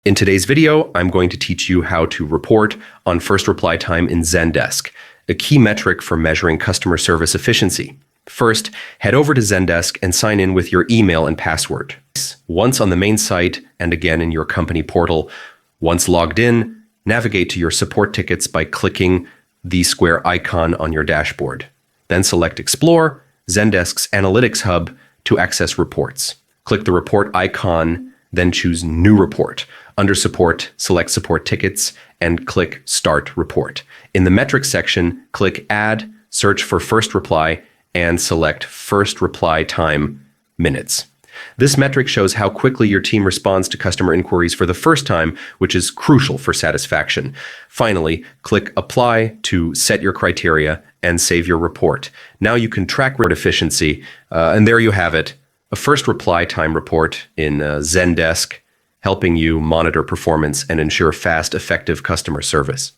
In today's video, I'm going to teach you how to report on first reply time in Zendesk, a key metric for measuring customer service efficiency. First, head over to Zendesk and sign in with your email and password. Once on the main site and again in your company portal, once logged in, navigate to your support tickets by clicking the square icon on your dashboard. Then select Explore, Zendesk's Analytics Hub to access reports. Click the report icon, then choose New Report. Under Support, select Support Tickets and click Start Report. In the Metrics section, click Add, search for First Reply, and select First Reply Time Minutes. This metric shows how quickly your team responds to customer inquiries for the first time, which is crucial for satisfaction. Finally, click Apply to set your criteria and save your report. Now you can track report efficiency, and there you have it, a first reply time report in Zendesk, helping you monitor performance and ensure fast, effective customer service.